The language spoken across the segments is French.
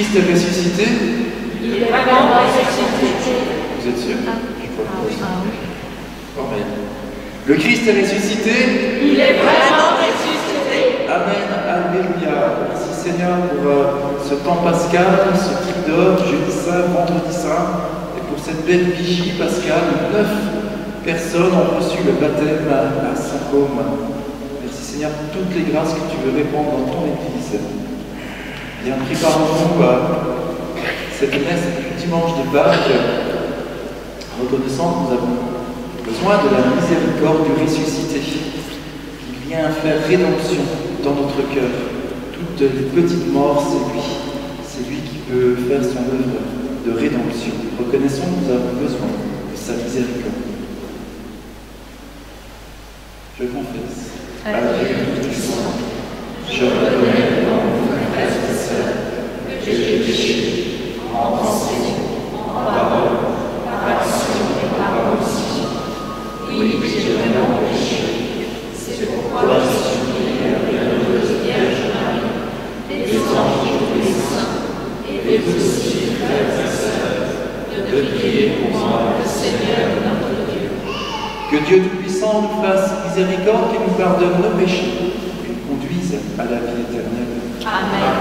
Christ est ressuscité? Il est vraiment ressuscité. Vous êtes sûr? Je crois que oui. Amen. Le Christ est ressuscité? Il est vraiment ressuscité. Amen. Alléluia. Merci Seigneur pour ce temps pascal, ce type d'heure, jeudi saint, vendredi saint, et pour cette belle vigie pascale. 9 personnes ont reçu le baptême à Saint-Côme. Merci Seigneur pour toutes les grâces que tu veux répandre dans ton Église. Bien, préparons-nous cette messe du dimanche de Pâques, reconnaissant que nous avons besoin de la miséricorde du ressuscité, qui vient faire rédemption dans notre cœur. Toutes les petites morts, c'est lui qui peut faire son œuvre de rédemption. Reconnaissons que nous avons besoin de sa miséricorde. Je confesse à Dieu Tout-Puissant, je reconnais devant vous, frères et sœurs, que j'ai péché en pensée, en parole, par action et par omission. Oui, j'ai vraiment péché. C'est pourquoi je supplie la bienheureuse Vierge Marie, les anges et les saints, et vous aussi, frères et sœurs, de prier pour moi, le Seigneur notre Dieu. Que Dieu Tout-Puissant nous fasse miséricorde et nous pardonne nos péchés et nous conduise à la vie éternelle. Amen.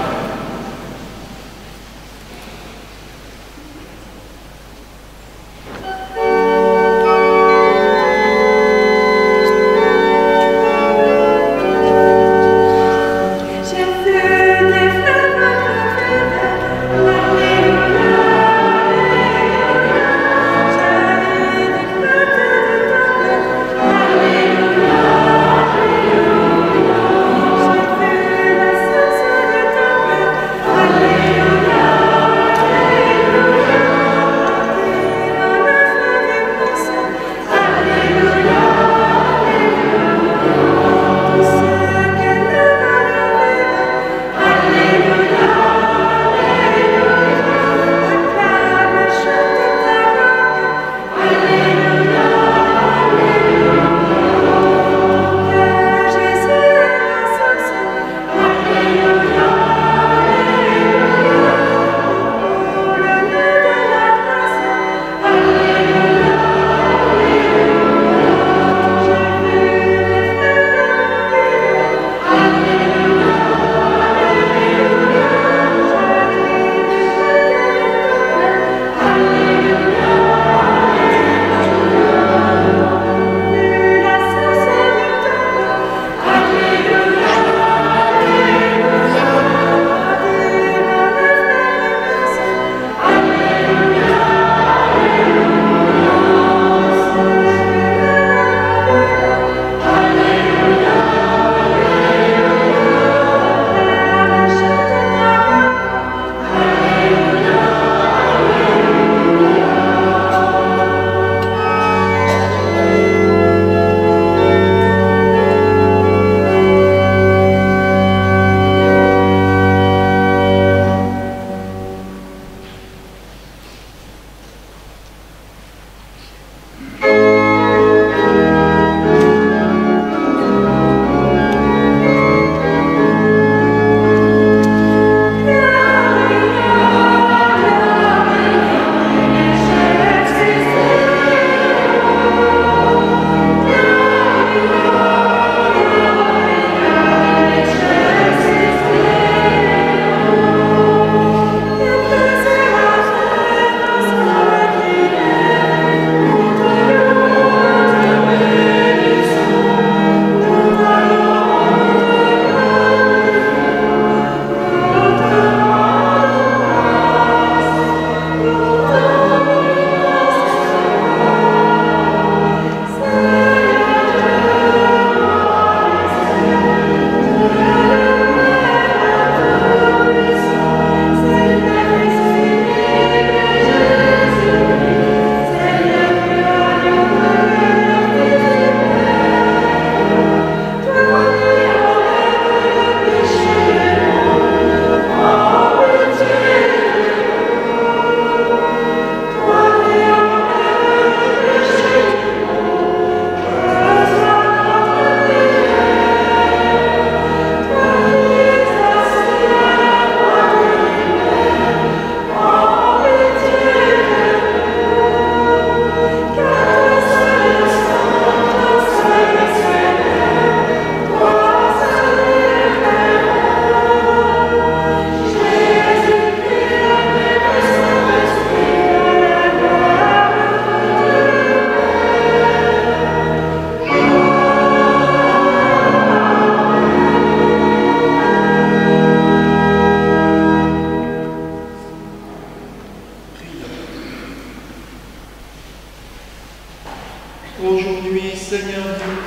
Aujourd'hui, Seigneur Dieu,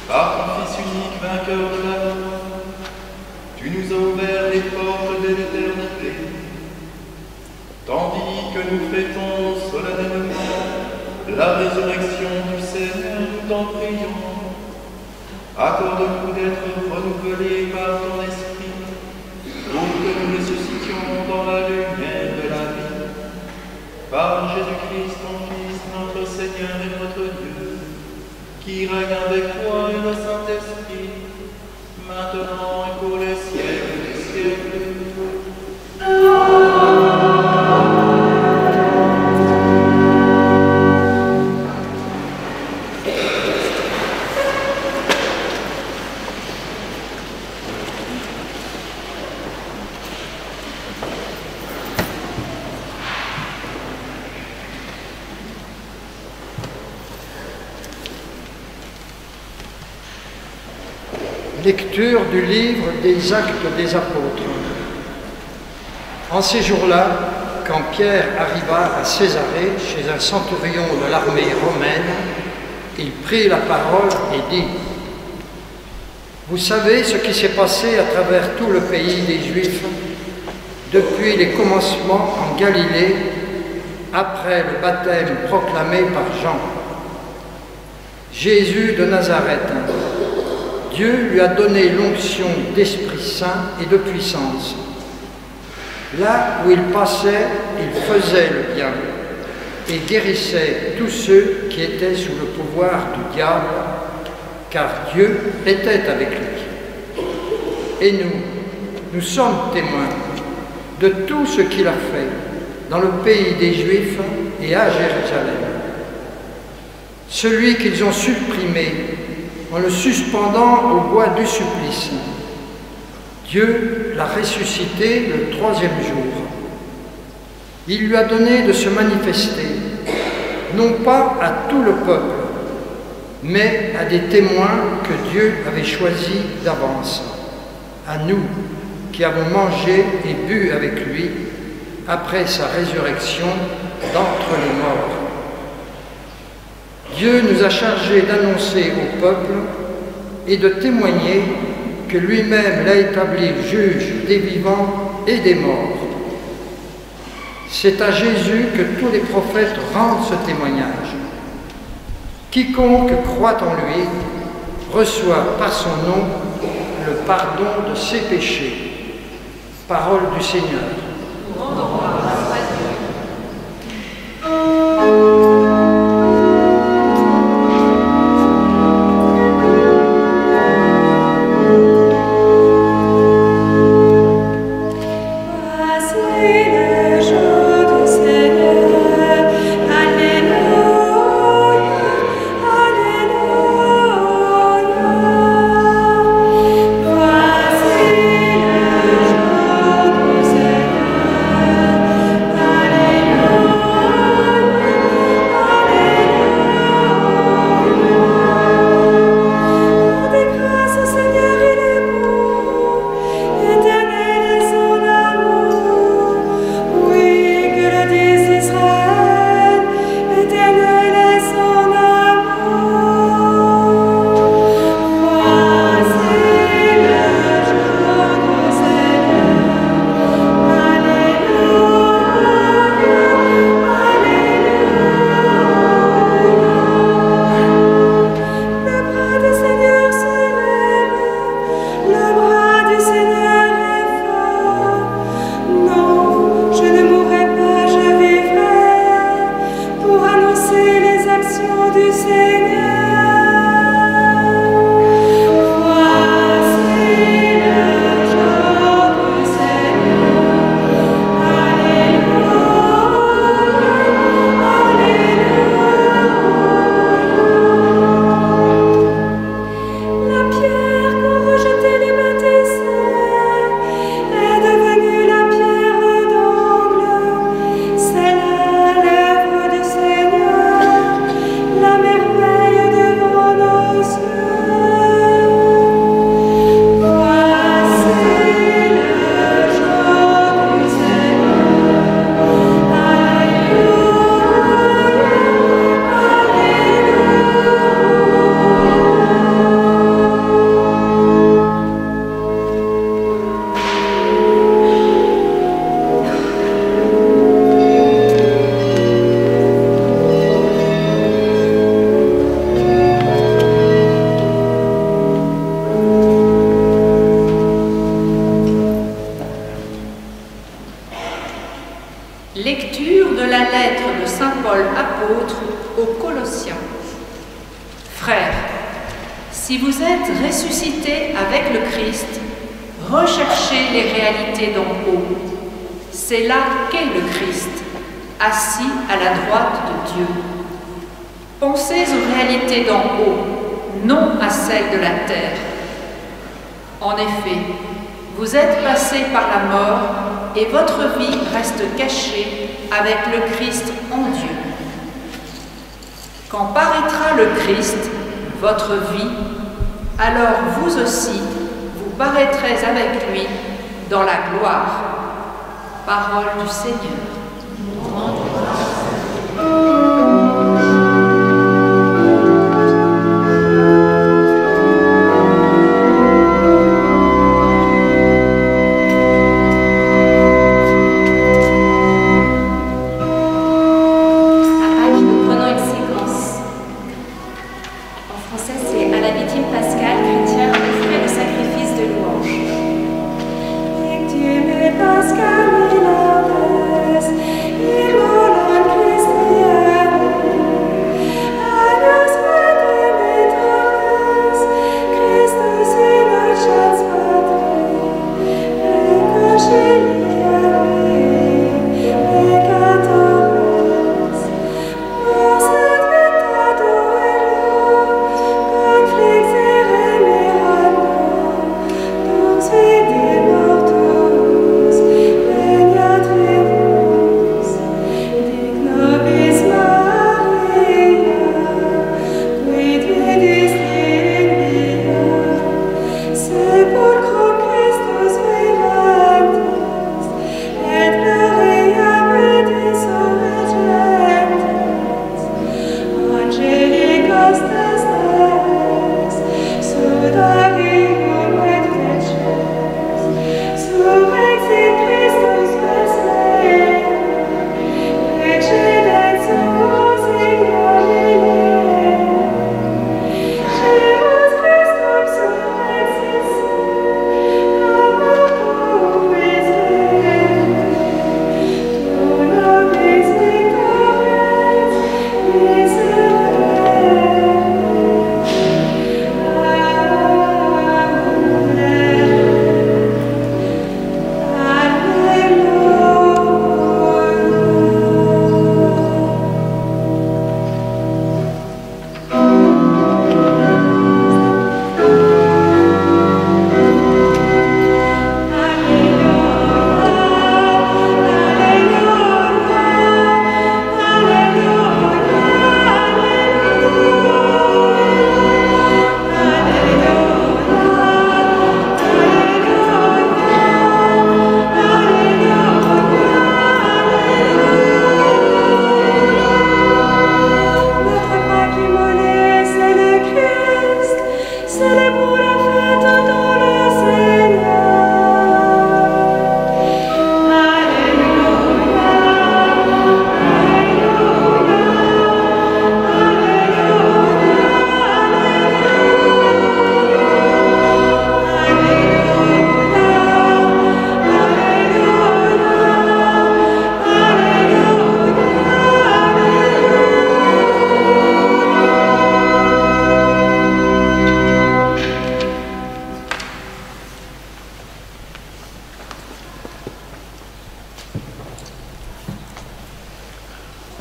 par ton Fils unique, vainqueur de la mort, tu nous as ouvert les portes de l'éternité. Tandis que nous fêtons solennellement la résurrection du Seigneur, nous t'en prions. Accorde-nous d'être renouvelés par ton Esprit, pour que nous ressuscitions dans la lumière de la vie. Par Jésus-Christ, ton Fils, notre Seigneur et notre Dieu, qui règne avec toi et le Saint-Esprit, maintenant et pour les siècles des siècles. Lecture du livre des Actes des Apôtres. En ces jours-là, quand Pierre arriva à Césarée, chez un centurion de l'armée romaine, il prit la parole et dit : « Vous savez ce qui s'est passé à travers tout le pays des Juifs, depuis les commencements en Galilée, après le baptême proclamé par Jean. Jésus de Nazareth, Dieu lui a donné l'onction d'Esprit Saint et de puissance. Là où il passait, il faisait le bien et guérissait tous ceux qui étaient sous le pouvoir du diable, car Dieu était avec lui. Et nous sommes témoins de tout ce qu'il a fait dans le pays des Juifs et à Jérusalem. Celui qu'ils ont supprimé en le suspendant au bois du supplice. Dieu l'a ressuscité le 3e jour. Il lui a donné de se manifester, non pas à tout le peuple, mais à des témoins que Dieu avait choisis d'avance, à nous qui avons mangé et bu avec lui après sa résurrection d'entre les morts. Dieu nous a chargés d'annoncer au peuple et de témoigner que lui-même l'a établi juge des vivants et des morts. C'est à Jésus que tous les prophètes rendent ce témoignage. Quiconque croit en lui reçoit par son nom le pardon de ses péchés. Parole du Seigneur. Voici le jour du Seigneur. Lecture de la lettre de saint Paul apôtre aux Colossiens. Frères, si vous êtes ressuscités avec le Christ, recherchez les réalités d'en haut. C'est là qu'est le Christ, assis à la droite de Dieu. Pensez aux réalités d'en haut, non à celles de la terre. En effet, vous êtes passés par la mort et votre vie reste cachée avec le Christ en Dieu. Quand paraîtra le Christ, votre vie, alors vous aussi, vous paraîtrez avec lui dans la gloire. Parole du Seigneur.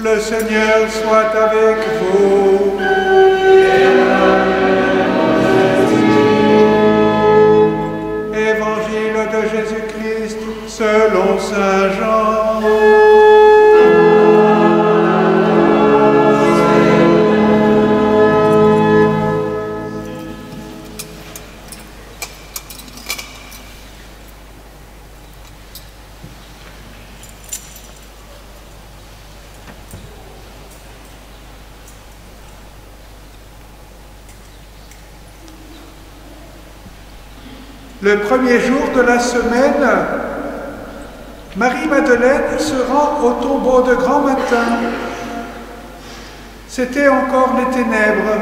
Le Seigneur soit avec vous. Évangile de Jésus-Christ selon saint Jean. Le premier jour de la semaine, Marie-Madeleine se rend au tombeau de grand matin. C'était encore les ténèbres.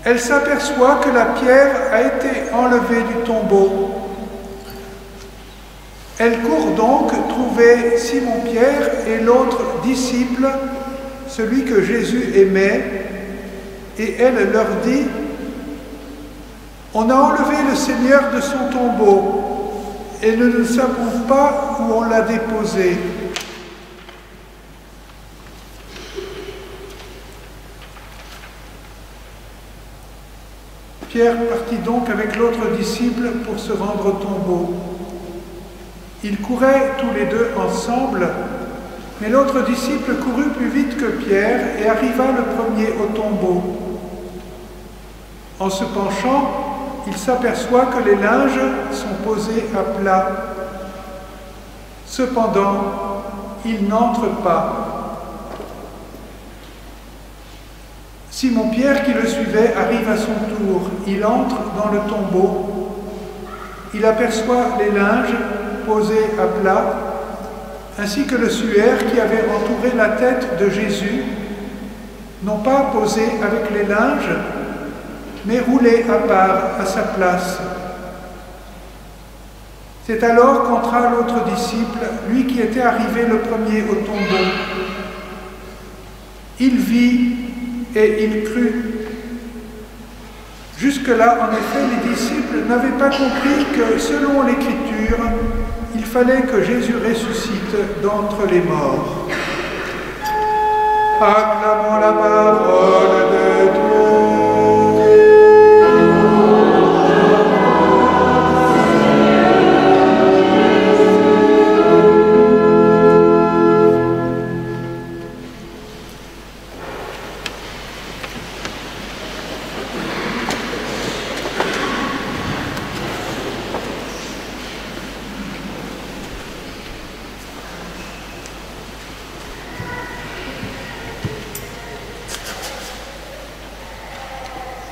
Elle s'aperçoit que la pierre a été enlevée du tombeau. Elle court donc trouver Simon-Pierre et l'autre disciple, celui que Jésus aimait, et elle leur dit: « On a enlevé le Seigneur de son tombeau, et nous ne savons pas où on l'a déposé. » Pierre partit donc avec l'autre disciple pour se rendre au tombeau. Ils couraient tous les deux ensemble, mais l'autre disciple courut plus vite que Pierre et arriva le premier au tombeau. En se penchant, il s'aperçoit que les linges sont posés à plat. Cependant, il n'entre pas. Simon-Pierre, qui le suivait, arrive à son tour. Il entre dans le tombeau. Il aperçoit les linges posés à plat, ainsi que le suaire qui avait entouré la tête de Jésus, non pas posé avec les linges, mais roulé à part à sa place. C'est alors qu'entra l'autre disciple, lui qui était arrivé le premier au tombeau. Il vit et il crut. Jusque-là, en effet, les disciples n'avaient pas compris que, selon l'Écriture, il fallait que Jésus ressuscite d'entre les morts. Acclamons la parole de Dieu.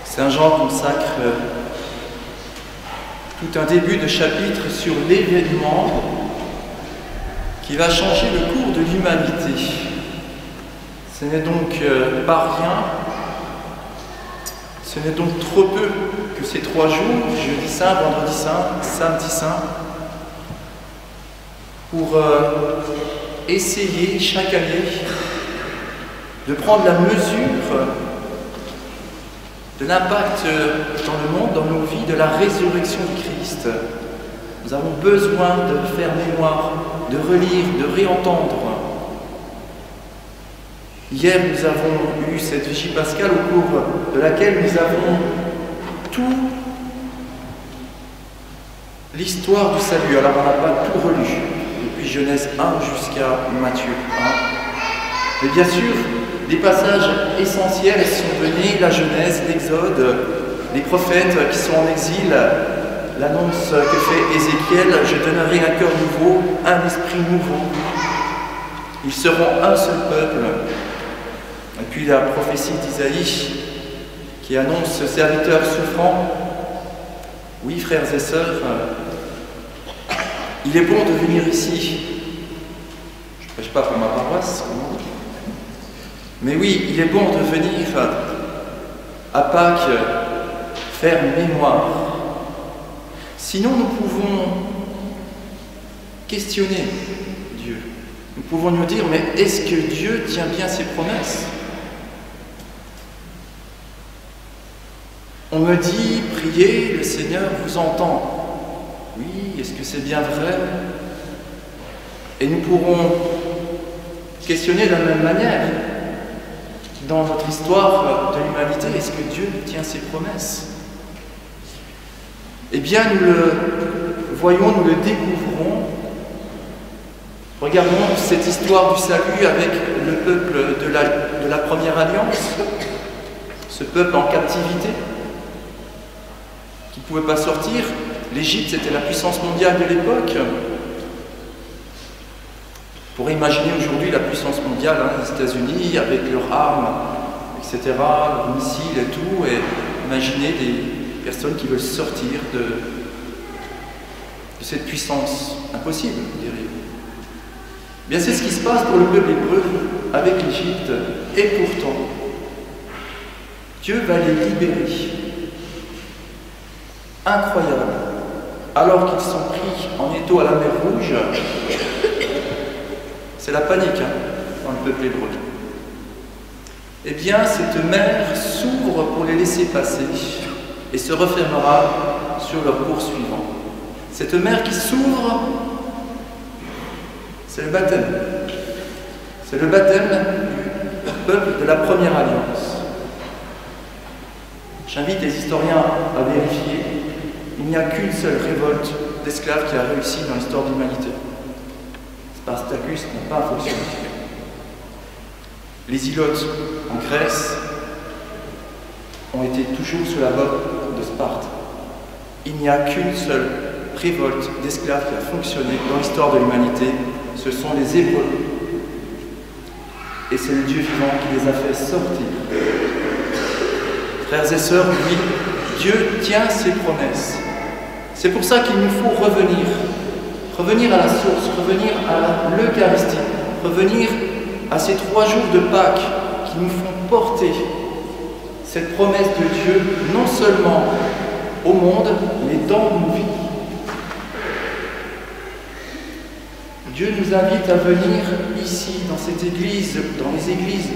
Saint Jean consacre tout un début de chapitre sur l'événement qui va changer le cours de l'humanité. Ce n'est donc pas rien, ce n'est donc trop peu que ces 3 jours, jeudi saint, vendredi saint, samedi saint, pour essayer chaque année de prendre la mesure de l'impact dans le monde, dans nos vies, de la résurrection du Christ. Nous avons besoin de faire mémoire, de relire, de réentendre. Hier, nous avons eu cette vigie pascale au cours de laquelle nous avons tout l'histoire du salut. Alors, on n'a pas tout relu, depuis Genèse 1 jusqu'à Matthieu 1. Mais bien sûr, des passages essentiels sont venus, la Genèse, l'Exode, les prophètes qui sont en exil, l'annonce que fait Ézéchiel: « Je donnerai un cœur nouveau, un esprit nouveau. Ils seront un seul peuple. » Et puis la prophétie d'Isaïe qui annonce ce serviteur souffrant. Oui, frères et sœurs, il est bon de venir ici. Je ne prêche pas pour ma paroisse, comment dire. Mais oui, il est bon de venir à Pâques faire mémoire. Sinon, nous pouvons questionner Dieu. Nous pouvons nous dire, mais est-ce que Dieu tient bien ses promesses? On me dit, priez, le Seigneur vous entend. Oui, est-ce que c'est bien vrai? Et nous pourrons questionner de la même manière. Dans notre histoire de l'humanité, est-ce que Dieu tient ses promesses? Eh bien, nous le voyons, nous le découvrons. Regardons cette histoire du salut avec le peuple de la première alliance, ce peuple en captivité, qui ne pouvait pas sortir. L'Égypte, c'était la puissance mondiale de l'époque. On pourrait imaginer aujourd'hui la puissance mondiale, les États-Unis, avec leurs armes, etc., leurs missiles et tout, et imaginer des personnes qui veulent sortir de cette puissance. Impossible, vous diriez. Bien, c'est ce qui se passe pour le peuple hébreu avec l'Égypte, et pourtant, Dieu va les libérer. Incroyable. alors qu'ils sont pris en étau à la mer Rouge, c'est la panique dans le peuple hébreu. Eh bien, cette mer s'ouvre pour les laisser passer et se refermera sur leur cours suivant. Cette mer qui s'ouvre, c'est le baptême. C'est le baptême du peuple de la première alliance. J'invite les historiens à vérifier. Il n'y a qu'une seule révolte d'esclaves qui a réussi dans l'histoire de l'humanité. Spartacus n'a pas fonctionné. Les Ilotes en Grèce ont été toujours sous la botte de Sparte. Il n'y a qu'une seule révolte d'esclaves qui a fonctionné dans l'histoire de l'humanité, ce sont les Hébreux. Et c'est le Dieu vivant qui les a fait sortir. Frères et sœurs, oui, Dieu tient ses promesses. C'est pour ça qu'il nous faut revenir à la source, revenir à l'Eucharistie, revenir à ces 3 jours de Pâques qui nous font porter cette promesse de Dieu, non seulement au monde, mais dans nos vies. Dieu nous invite à venir ici, dans cette église, dans les églises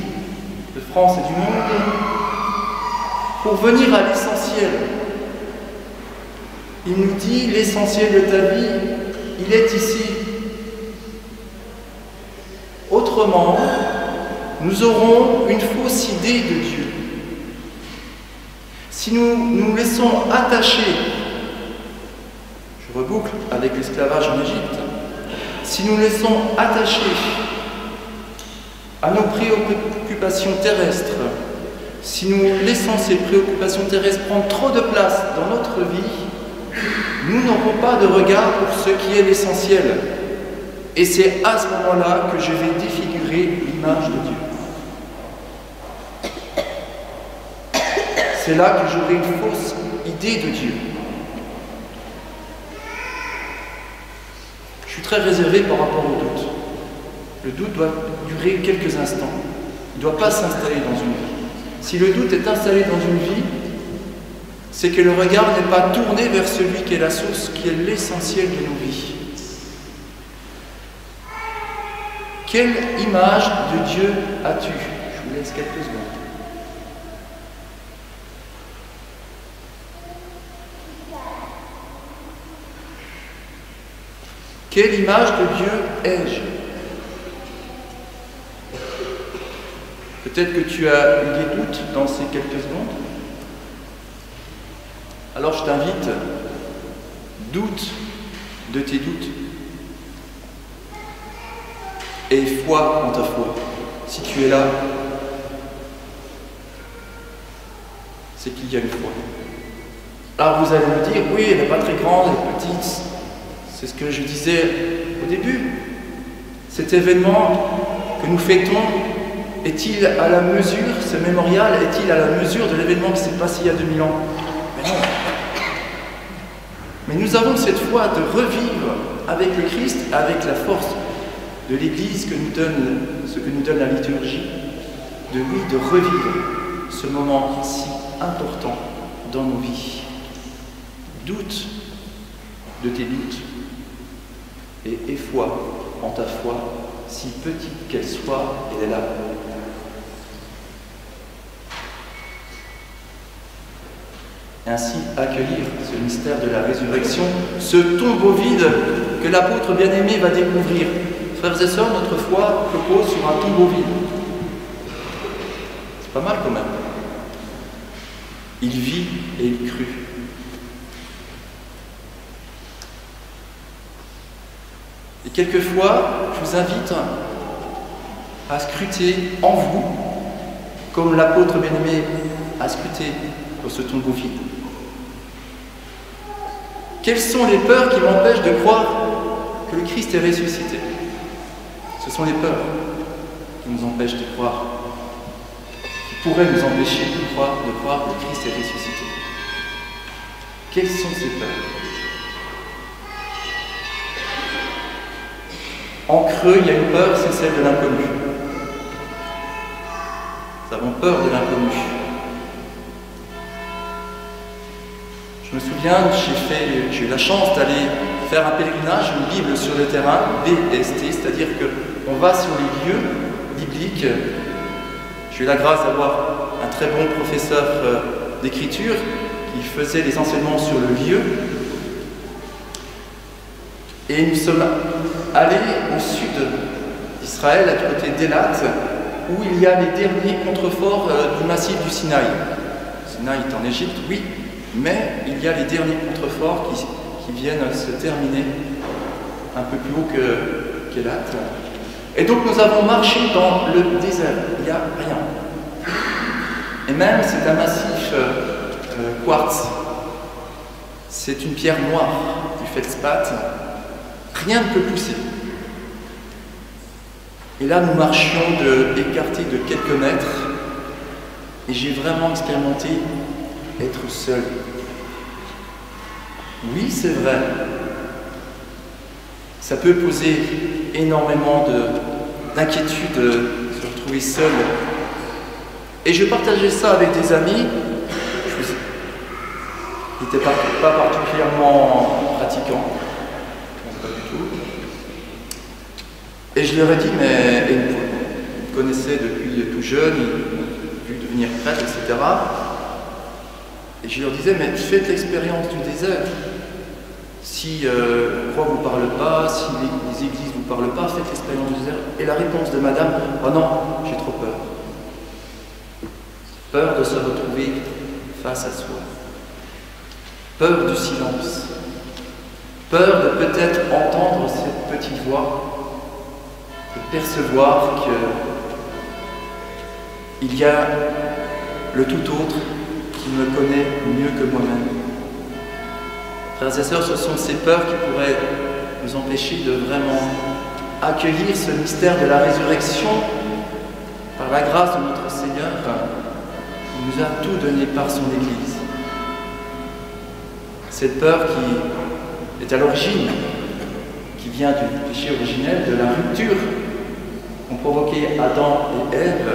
de France et du monde, pour venir à l'essentiel. Il nous dit, l'essentiel de ta vie, il est ici. Autrement, nous aurons une fausse idée de Dieu. Si nous nous laissons attacher, je reboucle avec l'esclavage en Égypte, si nous laissons attacher à nos préoccupations terrestres, si nous laissons ces préoccupations terrestres prendre trop de place dans notre vie, nous n'aurons pas de regard pour ce qui est l'essentiel. Et c'est à ce moment-là que je vais défigurer l'image de Dieu. C'est là que j'aurai une fausse idée de Dieu. Je suis très réservé par rapport au doute. Le doute doit durer quelques instants. Il ne doit pas s'installer dans une vie. Si le doute est installé dans une vie, c'est que le regard n'est pas tourné vers celui qui est la source, qui est l'essentiel de nos vies. Quelle image de Dieu as-tu? Je vous laisse quelques secondes. Quelle image de Dieu ai-je? Peut-être que tu as eu des doutes dans ces quelques secondes. Alors je t'invite, doute de tes doutes et foi en ta foi. Si tu es là, c'est qu'il y a une foi. Alors vous allez me dire, oui, elle n'est pas très grande, elle est petite. C'est ce que je disais au début. Cet événement que nous fêtons, est-il à la mesure, ce mémorial, est-il à la mesure de l'événement qui s'est passé il y a 2000 ans? Mais non. Mais nous avons cette foi de revivre avec le Christ, avec la force de l'Église que nous donne, ce que nous donne la liturgie, de revivre ce moment si important dans nos vies. Doute de tes doutes et aie foi en ta foi, si petite qu'elle soit, elle est là. Ainsi accueillir ce mystère de la résurrection, ce tombeau vide que l'apôtre bien-aimé va découvrir. Frères et sœurs, notre foi repose sur un tombeau vide. C'est pas mal quand même. Il vit et il crut. Et quelquefois, je vous invite à scruter en vous, comme l'apôtre bien-aimé a scruté dans ce tombeau vide. Quelles sont les peurs qui m'empêchent de croire que le Christ est ressuscité? Ce sont les peurs qui nous empêchent de croire, qui pourraient nous empêcher de croire que le Christ est ressuscité. Quelles sont ces peurs? En creux, il y a une peur, c'est celle de l'inconnu. Nous avons peur de l'inconnu. Je Je me souviens, j'ai eu la chance d'aller faire un pèlerinage, une Bible sur le terrain, BST, c'est-à-dire qu'on va sur les lieux bibliques. J'ai eu la grâce d'avoir un très bon professeur d'écriture qui faisait les enseignements sur le lieu. Et nous sommes allés au sud d'Israël, à côté d'Elat, où il y a les derniers contreforts du massif du Sinaï. Le Sinaï est en Égypte, oui, mais il y a les derniers contreforts qui viennent se terminer un peu plus haut qu'Elat. Et donc nous avons marché dans le désert, il n'y a rien. Et même c'est un massif quartz, c'est une pierre noire, du feldspath, rien ne peut pousser. Et là nous marchions écartés de quelques mètres, et j'ai vraiment expérimenté être seul. Oui, c'est vrai, ça peut poser énormément d'inquiétude de se retrouver seul. Et je partageais ça avec des amis qui n'étaient pas particulièrement pratiquants, pas du tout. Et je leur ai dit, mais ils me connaissaient depuis tout jeune, ils m'ont vu devenir prêtre, etc. Et je leur disais, mais faites l'expérience du désert. Si la croix ne vous parle pas, si les églises ne vous parlent pas, faites l'expérience du désert. Et la réponse de madame, oh non, j'ai trop peur. Peur de se retrouver face à soi. Peur du silence. Peur de peut-être entendre cette petite voix, de percevoir qu'il y a le tout autre qui me connaît mieux que moi-même. Frères et sœurs, ce sont ces peurs qui pourraient nous empêcher de vraiment accueillir ce mystère de la résurrection par la grâce de notre Seigneur. Il nous a tout donné par son Église. Cette peur qui est à l'origine, qui vient du péché originel, de la rupture qu'ont provoqué Adam et Ève,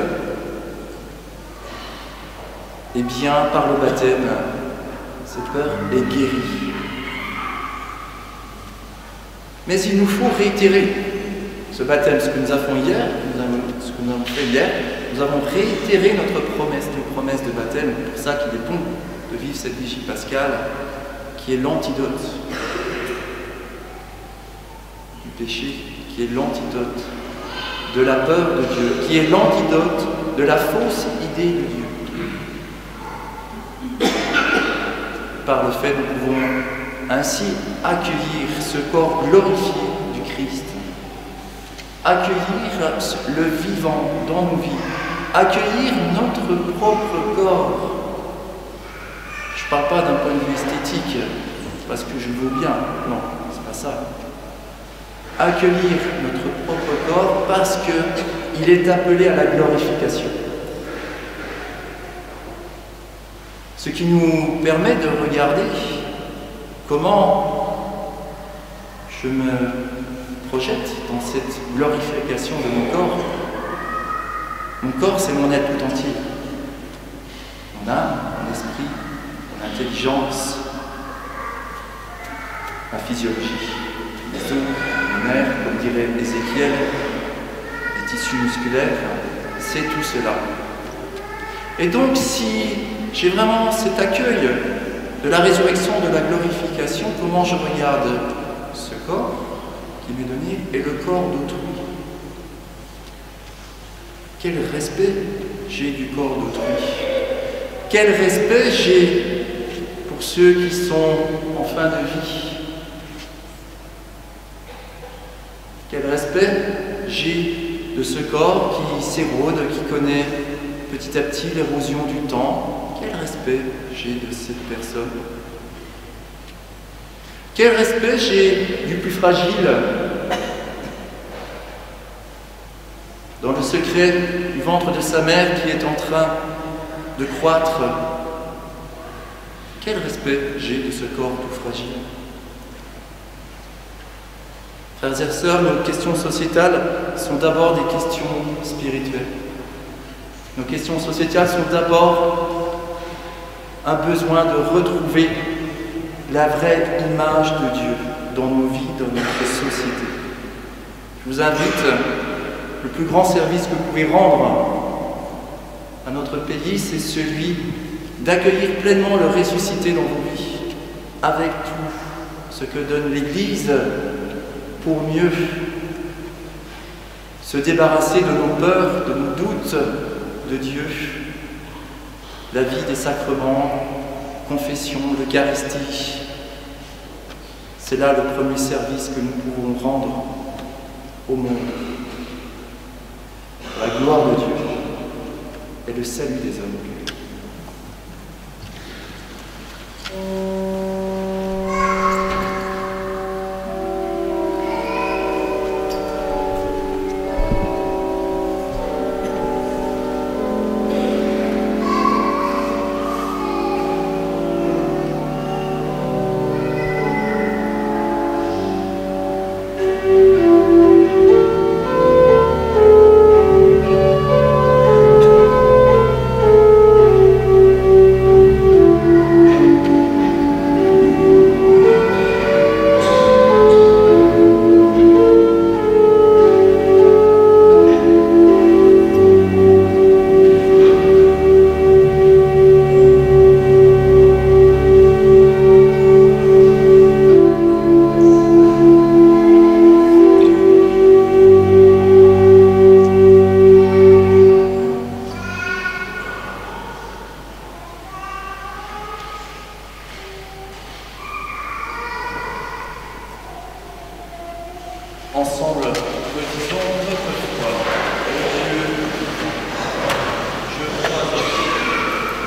et bien par le baptême, cette peur est guérie. Mais il nous faut réitérer ce baptême, ce que nous avons hier, ce que nous avons fait hier, nous avons réitéré notre promesse de baptême. C'est pour ça qu'il est bon de vivre cette vigie pascale, qui est l'antidote du péché, qui est l'antidote de la peur de Dieu, qui est l'antidote de la fausse idée de Dieu. Par le fait, nous pouvons ainsi accueillir ce corps glorifié du Christ, accueillir le vivant dans nos vies, accueillir notre propre corps. Je ne parle pas d'un point de vue esthétique, parce que je veux bien, non, c'est pas ça. Accueillir notre propre corps parce qu'il est appelé à la glorification. Ce qui nous permet de regarder comment je me projette dans cette glorification de mon corps. Mon corps, c'est mon être tout entier. Mon âme, mon esprit, mon intelligence, ma physiologie, mes os, mes nerfs, comme dirait Ézéchiel, les tissus musculaires, c'est tout cela. Et donc, si j'ai vraiment cet accueil de la résurrection, de la glorification, comment je regarde ce corps qui m'est donné et le corps d'autrui? Quel respect j'ai du corps d'autrui? Quel respect j'ai pour ceux qui sont en fin de vie? Quel respect j'ai de ce corps qui s'érode, qui connaît petit à petit l'érosion du temps? Quel respect j'ai de cette personne? Quel respect j'ai du plus fragile? Dans le secret du ventre de sa mère qui est en train de croître, quel respect j'ai de ce corps tout fragile? Frères et sœurs, nos questions sociétales sont d'abord des questions spirituelles. Nos questions sociétales sont d'abord un besoin de retrouver la vraie image de Dieu dans nos vies, dans notre société. Je vous invite, le plus grand service que vous pouvez rendre à notre pays, c'est celui d'accueillir pleinement le ressuscité dans vos vies, avec tout ce que donne l'Église pour mieux se débarrasser de nos peurs, de nos doutes de Dieu, la vie des sacrements, confession, l'Eucharistie. C'est là le premier service que nous pouvons rendre au monde. La gloire de Dieu et le salut des hommes. Ensemble, faisons notre foi. Dieu, je crois en Dieu,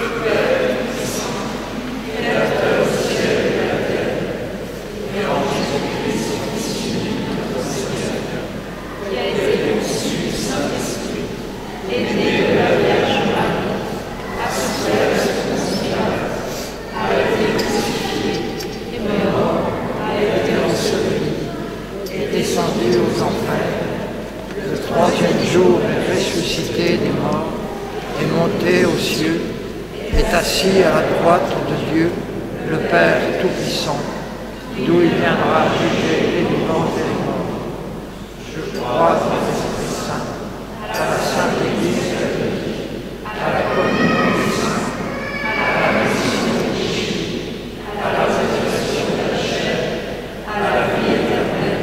le Père Tout-Puissant, Créateur du ciel et de la terre, et en Jésus-Christ, son Fils unique, notre Seigneur, qui a été conçu du Saint-Esprit, est né de la Vierge Marie, a souffert sous Ponce Pilate, a été crucifié, et mort, a été enseveli, descendu aux enfers, le troisième jour est ressuscité des morts, est monté aux cieux, est assis à la droite de Dieu, le Père Tout-Puissant, d'où il viendra juger les vivants et les morts. Je crois en l'Esprit Saint, à la Sainte Église catholique, à la communion des saints, à la rémission des péchés, à la résurrection de la chair, à la vie éternelle.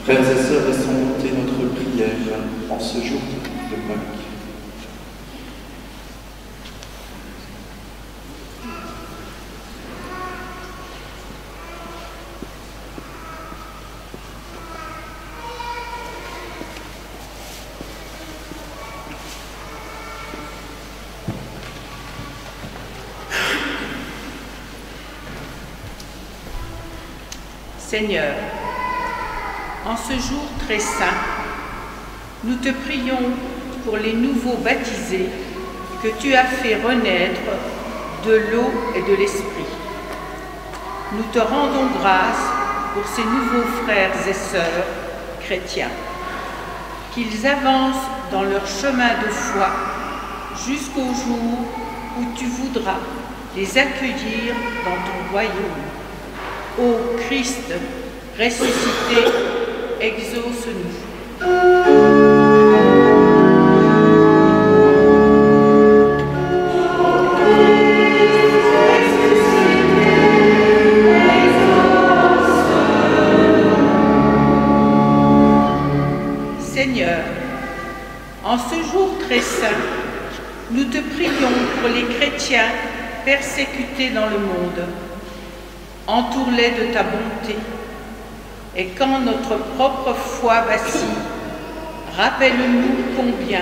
Frères et sœurs, laissons monter notre prière en ce jour de Pâques. Seigneur, en ce jour très saint, nous te prions pour les nouveaux baptisés que tu as fait renaître de l'eau et de l'esprit. Nous te rendons grâce pour ces nouveaux frères et sœurs chrétiens, qu'ils avancent dans leur chemin de foi jusqu'au jour où tu voudras les accueillir dans ton royaume. Ô Christ ressuscité, exauce-nous. Seigneur, en ce jour très saint, nous te prions pour les chrétiens persécutés dans le monde. Entoure-les de ta bonté, et quand notre propre foi vacille, rappelle-nous combien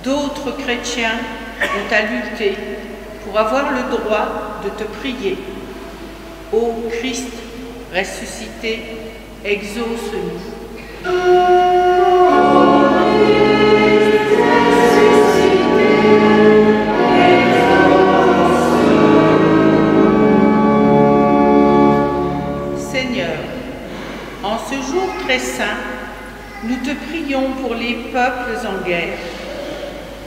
d'autres chrétiens ont à lutter pour avoir le droit de te prier. Ô Christ ressuscité, exauce-nous. En ce jour très saint, nous te prions pour les peuples en guerre,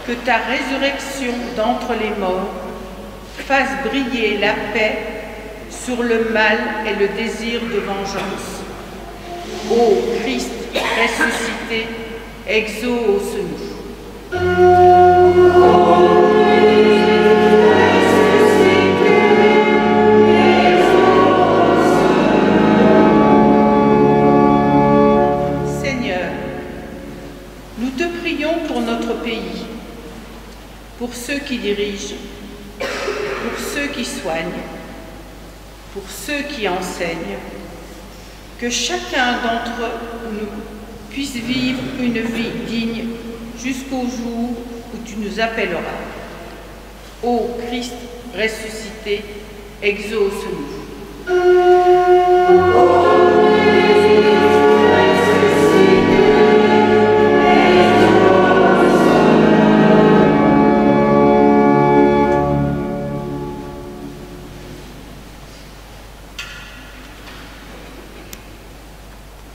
que ta résurrection d'entre les morts fasse briller la paix sur le mal et le désir de vengeance. Ô Christ ressuscité, exauce-nous. Seigneur, nous te prions pour notre pays, pour ceux qui dirigent, pour ceux qui soignent, pour ceux qui enseignent, que chacun d'entre nous puisse vivre une vie digne jusqu'au jour où tu nous appelleras. Ô Christ ressuscité, exauce-nous.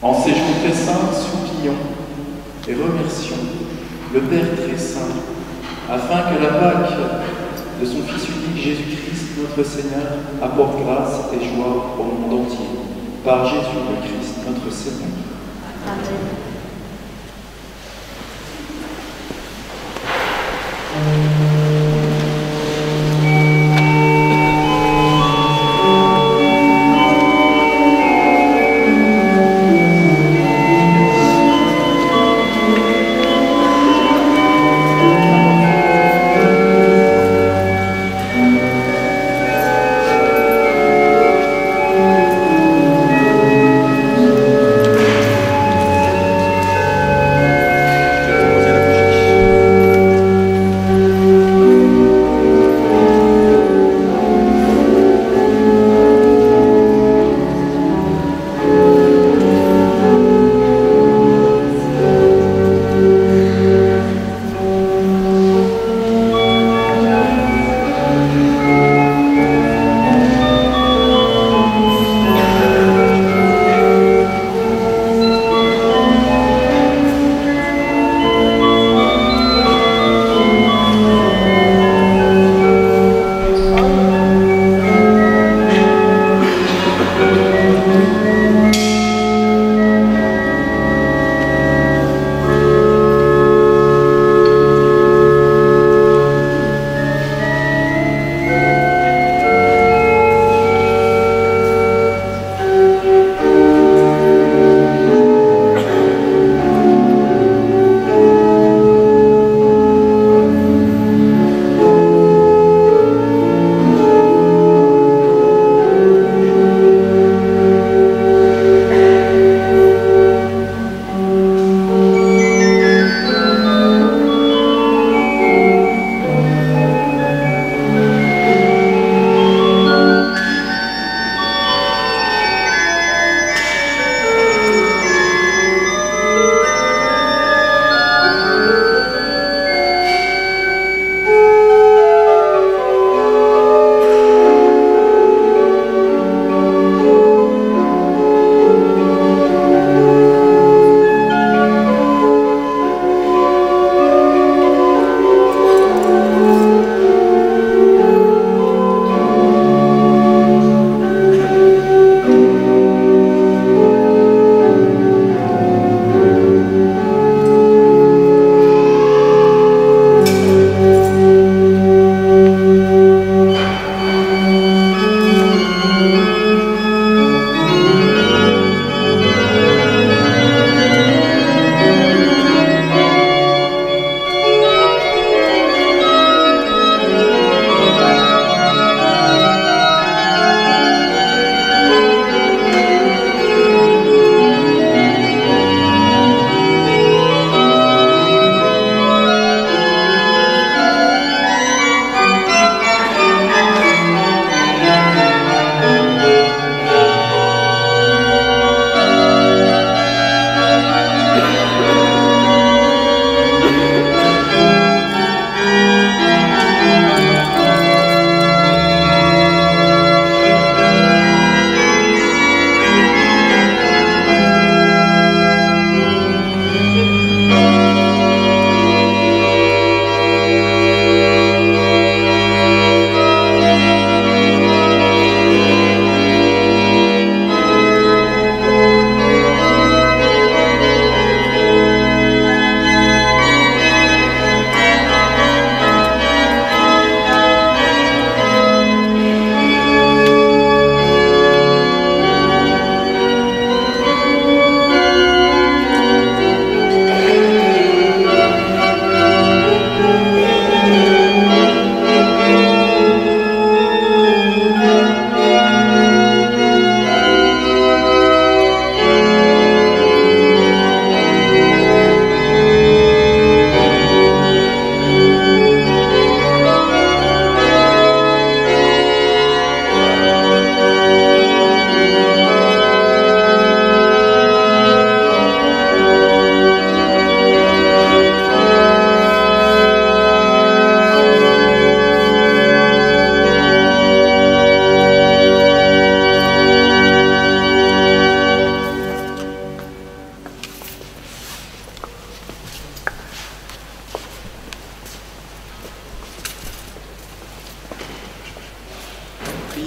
En ces jours très saints, supplions et remercions le Père très saint, afin que la Pâque de son Fils unique Jésus-Christ, notre Seigneur, apporte grâce et joie au monde entier. Par Jésus le Christ, notre Seigneur. Amen.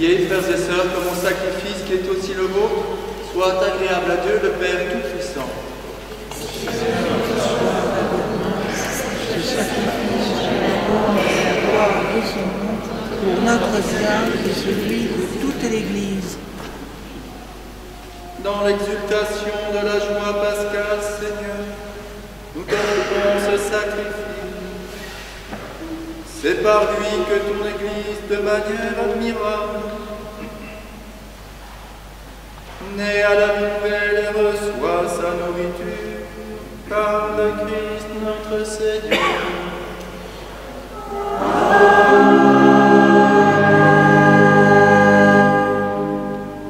Priez, frères et sœurs, que mon sacrifice, qui est aussi le vôtre, soit agréable à Dieu, le Père Tout-Puissant. Pour notre bien et celui de toute l'Église. Dans l'exultation de la joie pascale, Seigneur, nous t'offrons ce sacrifice. C'est par lui que ton Église, de manière admirable, née à la vie nouvelle et reçoit sa nourriture par le Christ notre Seigneur.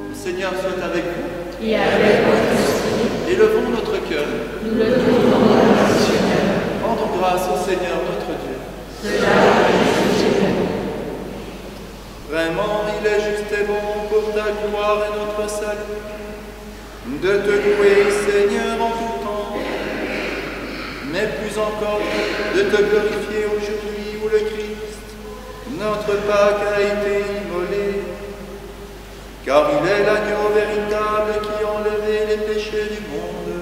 Le Seigneur soit avec vous. Et avec votre esprit. Élevons notre cœur. Nous le trouvons au Seigneur. Rendons grâce au Seigneur notre Dieu. Cela est juste. Vraiment, il est juste et bon pour ta gloire et notre salut de te louer, Seigneur, en tout temps, mais plus encore de te glorifier aujourd'hui où le Christ, notre Pâque, a été immolé, car il est l'agneau véritable qui a enlevé les péchés du monde.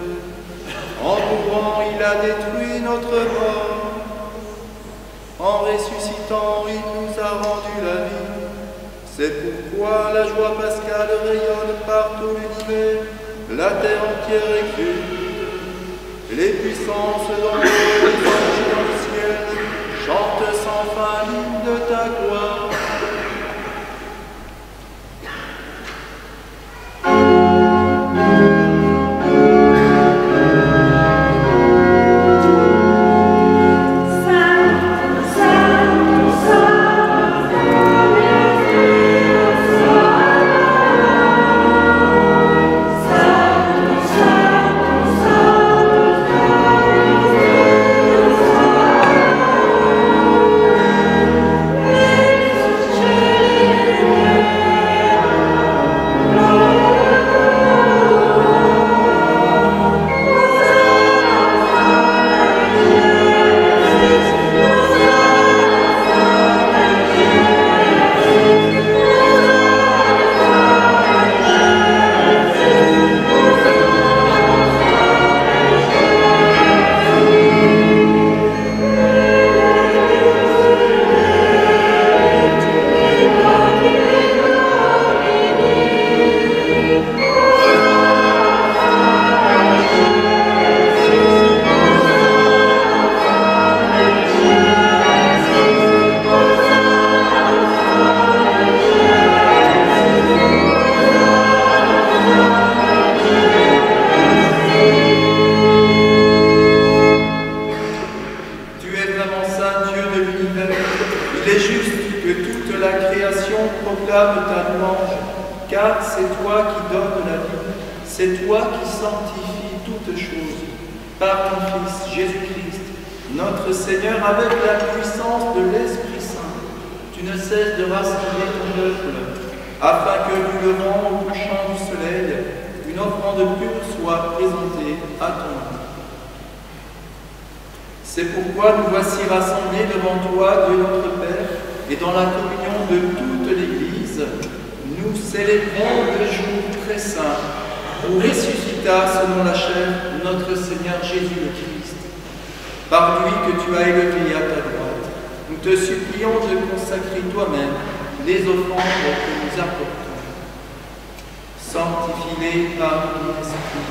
En mourant, il a détruit notre mort. En ressuscitant, il nous a rendu la vie. C'est pourquoi la joie pascale rayonne par tout l'univers, la terre entière exulte. Les puissances dans les anges dans le ciel chantent sans fin l'hymne de ta gloire. C'est pourquoi nous voici rassemblés devant toi, Dieu notre Père, et dans la communion de toute l'Église, nous célébrons le jour très saint où ressuscita selon la chair notre Seigneur Jésus le Christ. Par lui que tu as élevé à ta droite, nous te supplions de consacrer toi-même les offrandes que nous apportons. Sanctifie-les par ton esprit,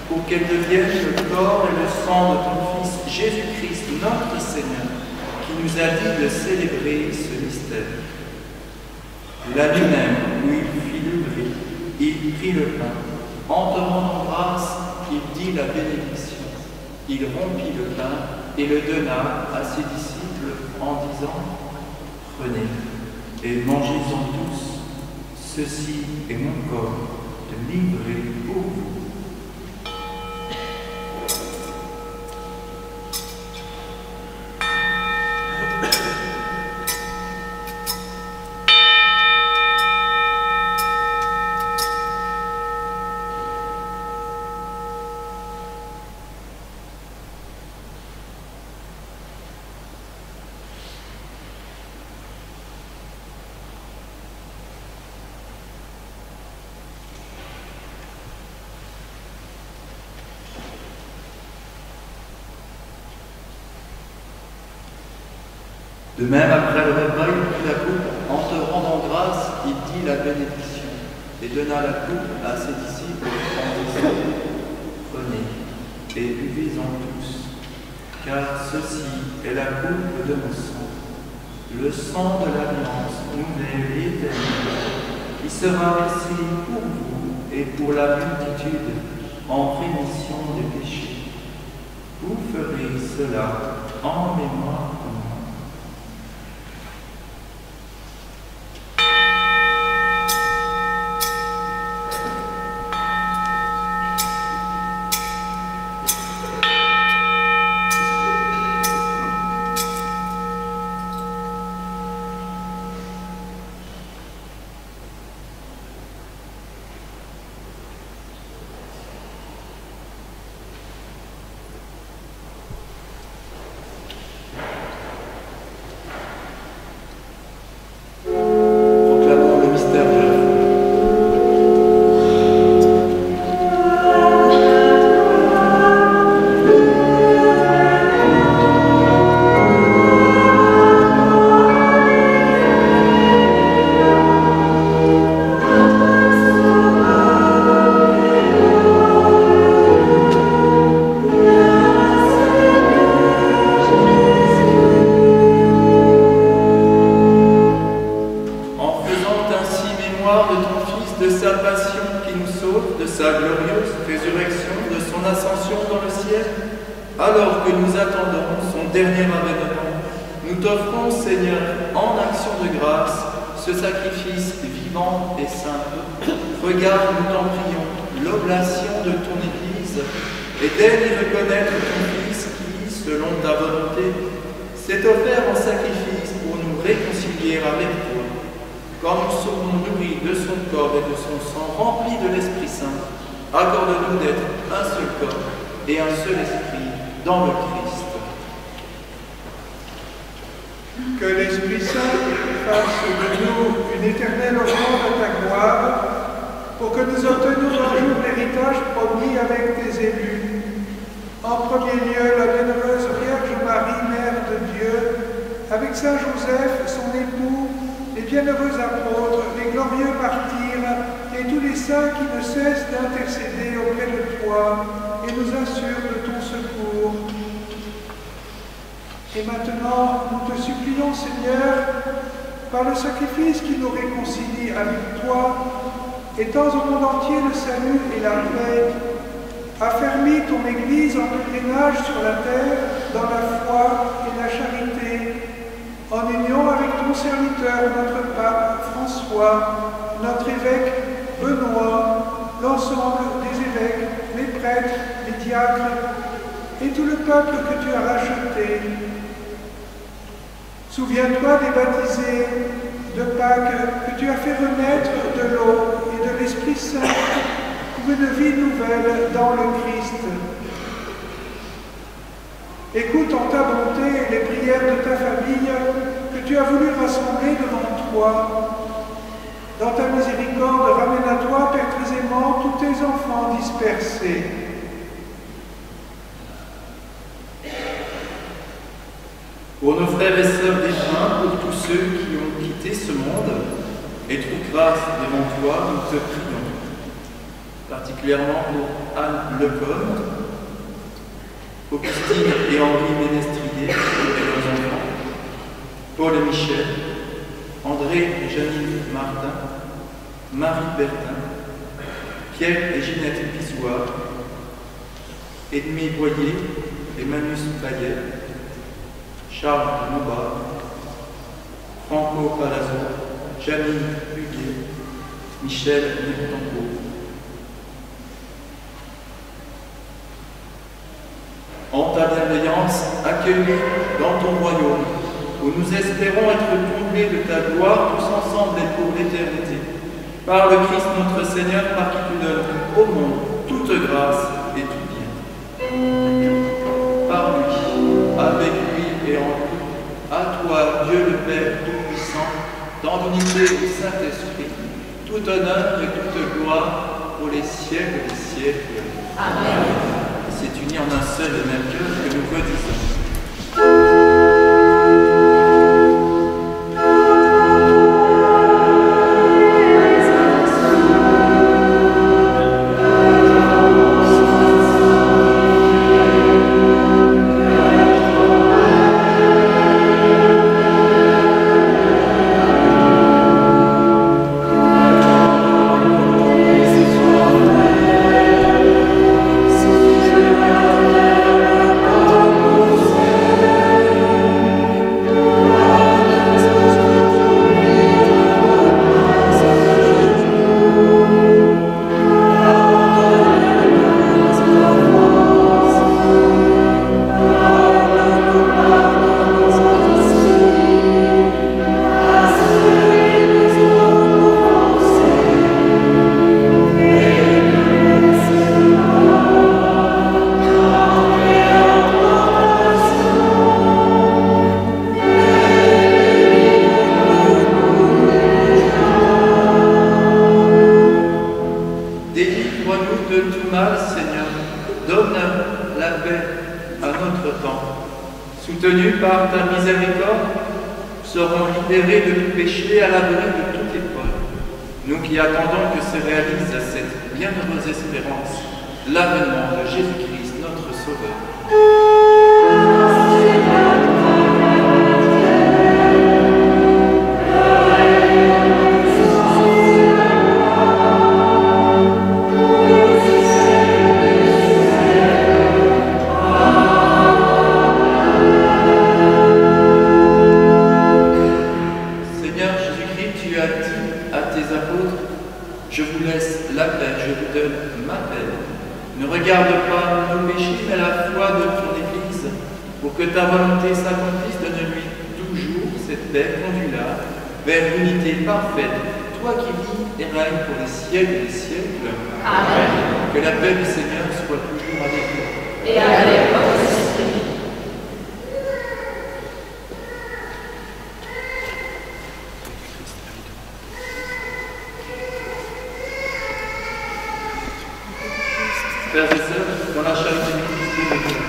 pour qu'elles deviennent le corps et le sang de ton Fils Jésus-Christ, notre Seigneur, qui nous a dit de célébrer ce mystère. La nuit même où il fit lever, il prit le pain. En te rendant grâce, il dit la bénédiction. Il rompit le pain et le donna à ses disciples en disant « Prenez et mangez-en tous, ceci est mon corps livré pour vous. » De même, après le repas, il prit la coupe, en te rendant grâce, il dit la bénédiction, et donna la coupe à ses disciples en disant, prenez et buvez-en tous, car ceci est la coupe de mon sang, le sang de l'alliance nouvelle et éternelle, qui sera versé pour vous et pour la multitude en rémission des péchés. Vous ferez cela en mémoire de moi. Accorde-nous d'être un seul corps et un seul esprit dans le Christ. Que l'Esprit Saint fasse de nous une éternelle offrande à ta gloire, pour que nous obtenions un jour l'héritage promis avec tes élus. En premier lieu, la bienheureuse Vierge Marie, Mère de Dieu, avec Saint Joseph, son époux, les bienheureux apôtres, les glorieux martyrs, et tous les saints qui ne cessent d'intercéder auprès de toi et nous assurent de ton secours. Et maintenant, nous te supplions, Seigneur, par le sacrifice qui nous réconcilie avec toi, étends au monde entier le salut et la paix, affermis ton Église en pèlerinage sur la terre, dans la foi et la charité, en union avec ton serviteur, notre pape François, notre évêque Benoît, l'ensemble des évêques, les prêtres, les diacres et tout le peuple que tu as racheté. Souviens-toi des baptisés de Pâques que tu as fait renaître de l'eau et de l'Esprit Saint pour une vie nouvelle dans le Christ. Écoute en ta bonté les prières de ta famille que tu as voulu rassembler devant toi. Dans ta miséricorde, ramène à toi perpétuellement tous tes enfants dispersés. Pour nos frères et sœurs défunts, pour tous ceux qui ont quitté ce monde et trouvent grâce devant toi, nous te prions. Particulièrement pour Anne Lecomte, Augustine et Henri Ménestrier et leurs enfants, Paul et Michel, André et Janine Martin, Marie Bertin, Pierre et Ginette Bissoir, Edmé Boyer et Manus Bayet, Charles Lombard, Franco Palazzo, Janine Huguet, Michel Neptanco. En ta bienveillance, accueille-nous dans ton royaume, où nous espérons être comblés de ta gloire tous ensemble et pour l'éternité. Par le Christ notre Seigneur, par qui tu donnes au monde toute grâce et tout bien. Par lui, avec lui et en lui, à toi, Dieu le Père Tout-Puissant, dans l'unité du Saint-Esprit, tout honneur et toute gloire pour les siècles des siècles. Amen. C'est uni en un seul et même cœur que nous redisons. notre temps. Soutenus par ta miséricorde, nous serons libérés de tout péché à l'abri de toute épreuve. Nous qui attendons que se réalise cette bienheureuse espérance, l'avènement de Jésus-Christ, notre Sauveur. Je vous laisse la paix, je vous donne ma paix. Ne regarde pas nos péchés, mais la foi de ton Église. Pour que ta volonté s'accomplisse, donne-lui toujours cette paix, conduis-la vers l'unité parfaite. Toi qui vis et règnes pour les siècles des siècles. Amen. Que la paix du Seigneur soit toujours avec nous. Et avec votre esprit. Frères et sœurs, dans la charité du Christ,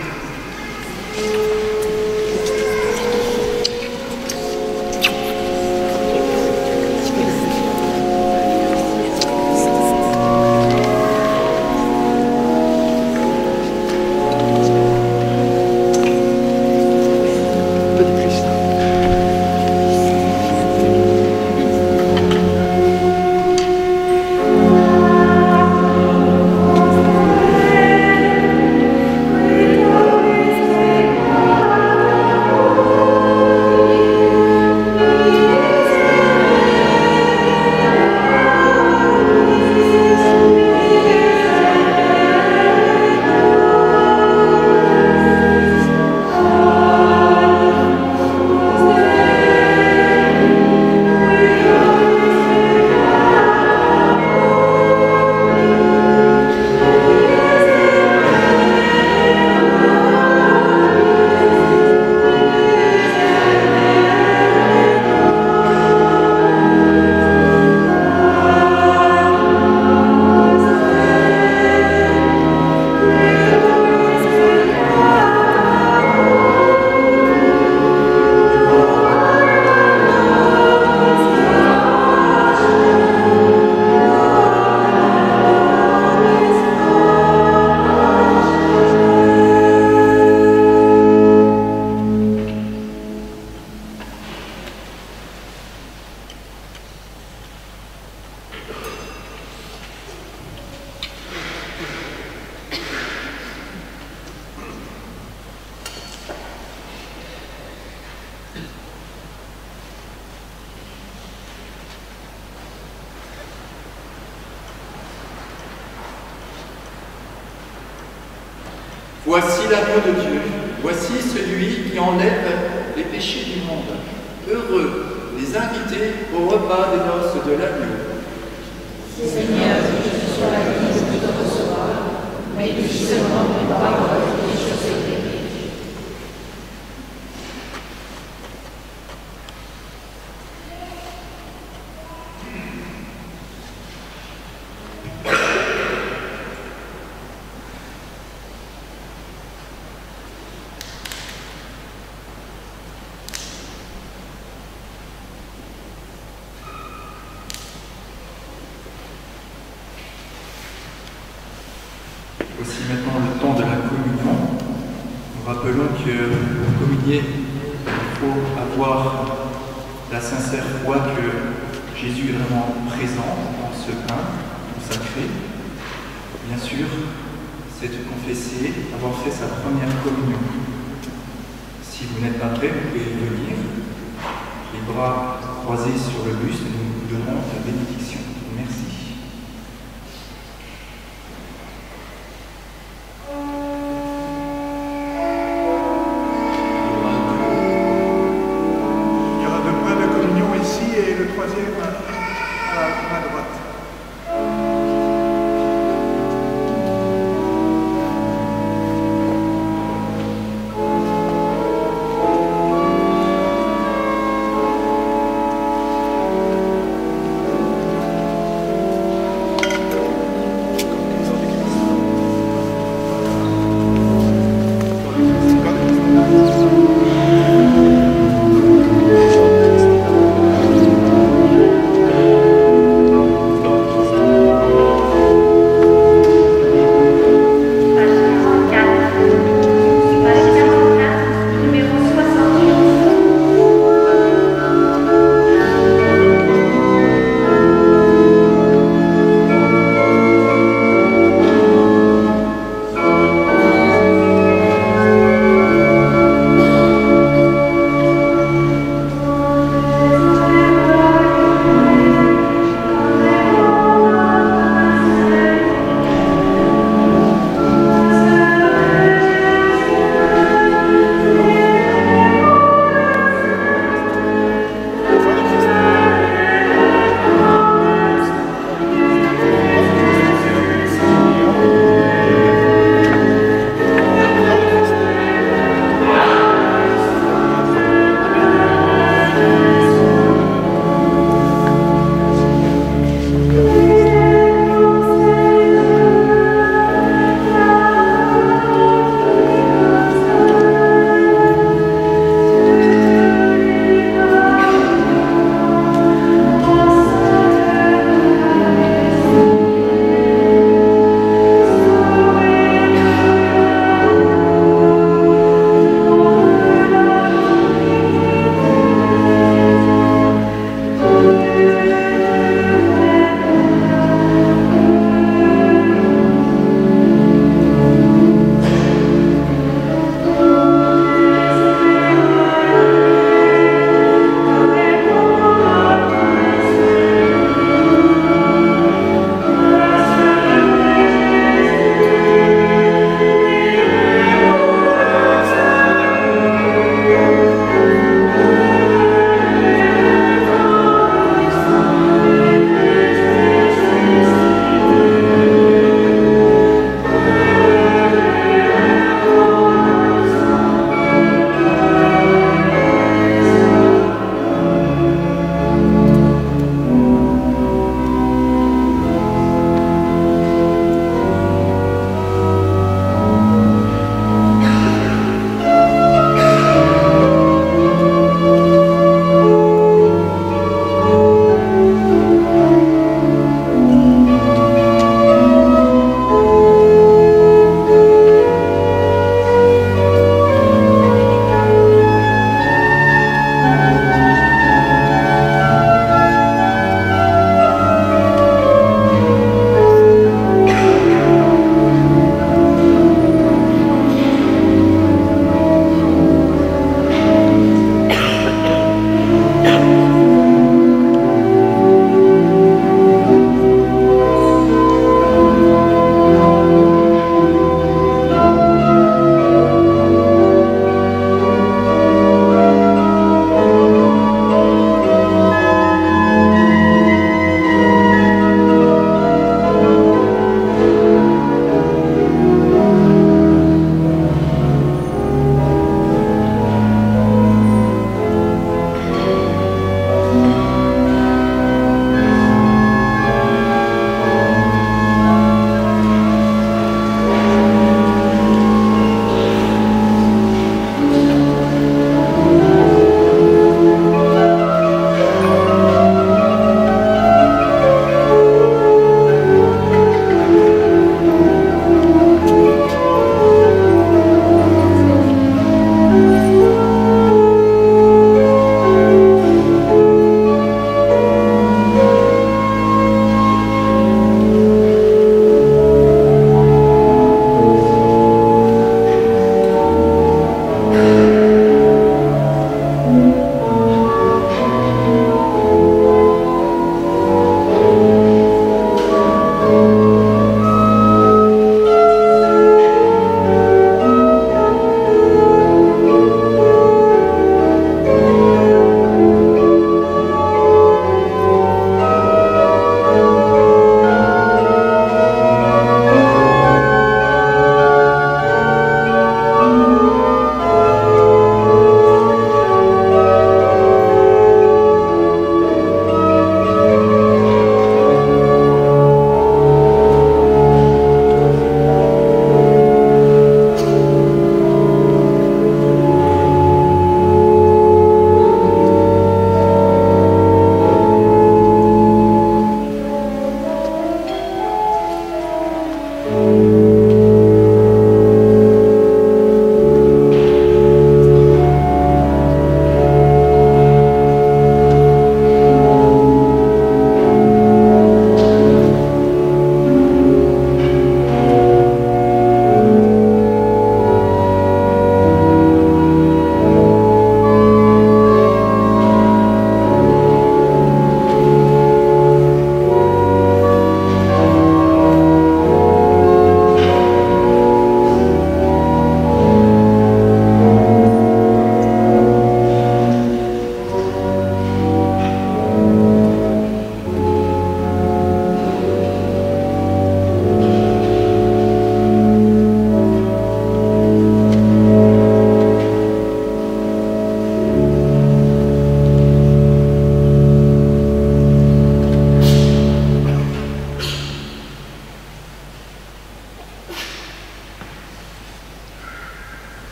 Voici l'agneau de Dieu, voici celui qui enlève les péchés du monde. Heureux les invités au repas des noces de l'agneau. Seigneur, que je sois digne de te recevoir, mais dis seulement une parole et je serai guéri. Voici maintenant le temps de la communion. Nous rappelons que pour communier, il faut avoir la sincère foi que Jésus est vraiment présent dans ce pain consacré. Bien sûr, c'est de confesser avoir fait sa première communion. Si vous n'êtes pas prêt, vous pouvez venir, les bras croisés sur le buste, et nous vous donnons la bénédiction. Merci.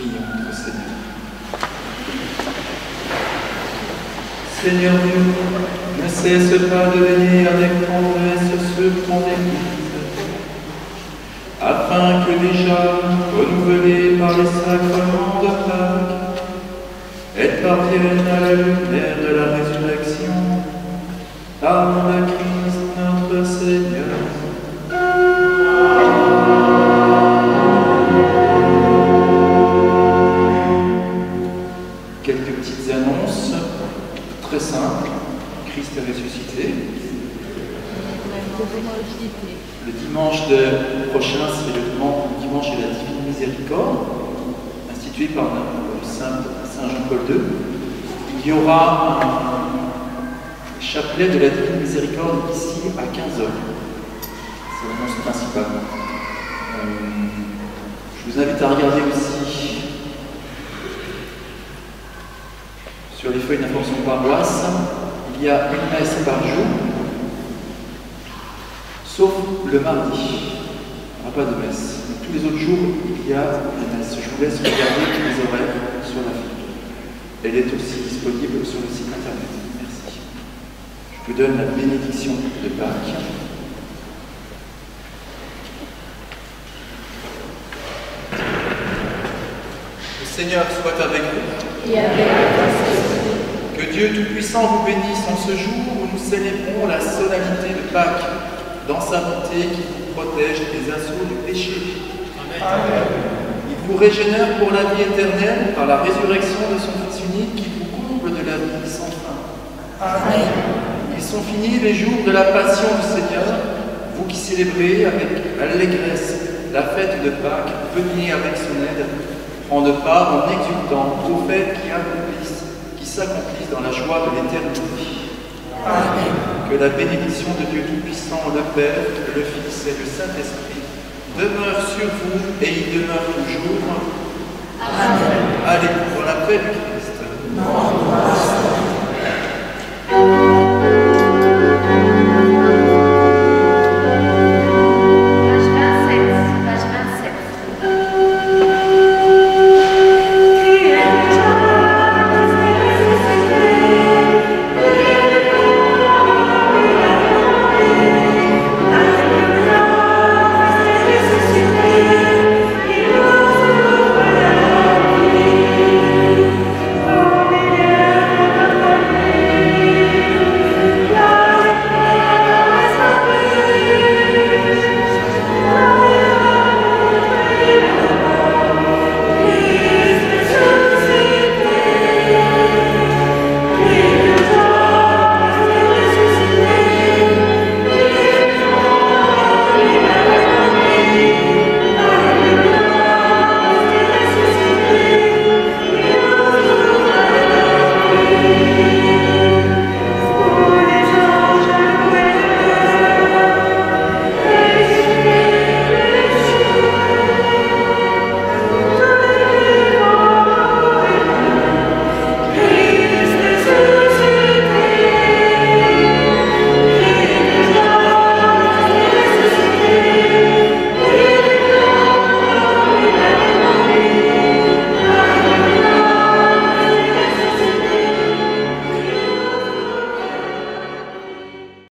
Prions notre Seigneur. Seigneur Dieu, ne cesse pas de veiller avec tendresse sur ton Église, afin que déjà, renouvelée par les sacrements de Pâques, elle parvienne à la lumière de la résurrection, par le Christ notre Seigneur. Quelques petites annonces très simples. Christ est ressuscité. Le dimanche prochain, c'est le dimanche de la Divine Miséricorde, institué par le Saint Jean-Paul II. Il y aura un chapelet de la Divine Miséricorde ici à 15h. C'est l'annonce principale. Je vous invite à regarder aussi sur les feuilles d'information paroisse. Il y a une messe par jour, sauf le mardi. Il n'y aura pas de messe. Mais tous les autres jours, il y a des messes. Je vous laisse regarder tous les horaires sur la feuille. Elle est aussi disponible sur le site internet. Merci. Je vous donne la bénédiction de Pâques. Le Seigneur soit avec vous. Et avec votre. Que Dieu Tout-Puissant vous bénisse en ce jour où nous célébrons la solennité de Pâques, dans sa bonté qui vous protège des assauts du péché. Amen. Il vous régénère pour la vie éternelle par la résurrection de son Fils unique qui vous comble de la vie sans fin. Amen. Ils sont finis les jours de la passion du Seigneur. Vous qui célébrez avec allégresse la fête de Pâques, venez avec son aide prendre part en exultant aux fêtes qui s'accomplissent dans la joie de l'éternité. Amen. Que la bénédiction de Dieu Tout-Puissant, le Père, le Fils et le Saint-Esprit demeure sur vous et il demeure toujours. Amen. Allez pour la paix du Christ. Amen.